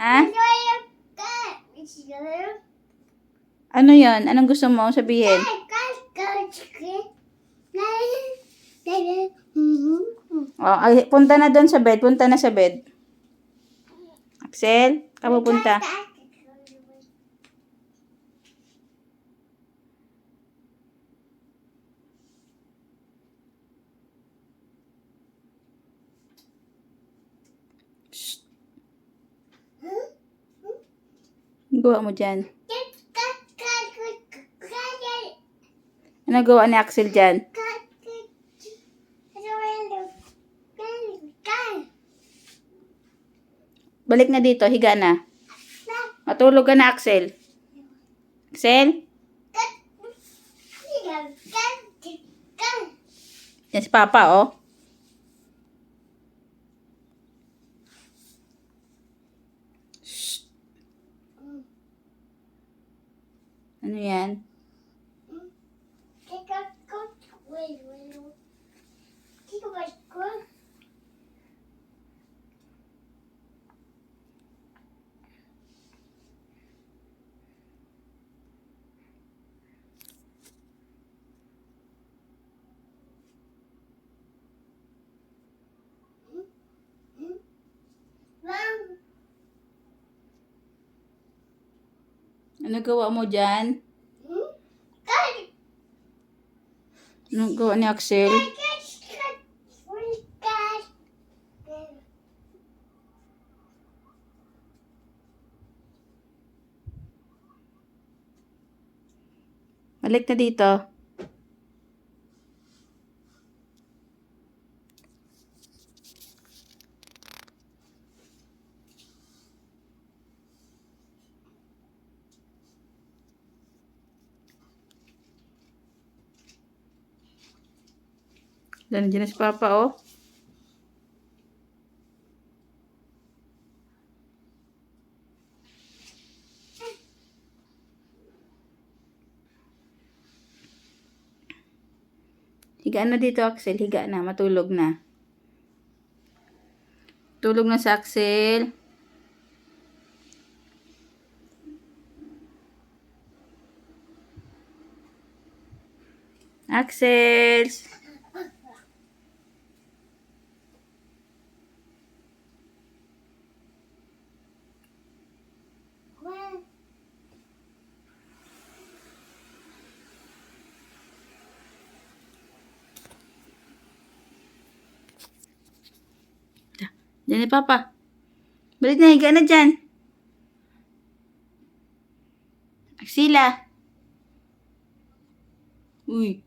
Ha? Ano yon? Anong gusto mo sabihin? Oh, ay, punta na doon sa bed. Punta na sa bed. Axel, kamu punta. Shh. Gawa mo dyan. Ano gawa ni Axel dyan? Balik na dito. Higa na. Matulog ka na, Axel. Axel? Yan si Papa, oh. Shh. Ano yan? Ano gawa mo dyan? Ano gawa ni Axel? Balik na dito. Diyan na si Papa, oh. Higa na dito, Axel. Higa na. Matulog na. Tulog na si Axel. Axel! Diyan ni Papa. Balik na, higa na dyan. Axila. Uy.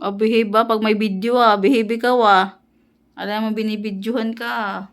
Behave ba? Pag may video, behave ikaw, Alam mo, binibidyohan ka,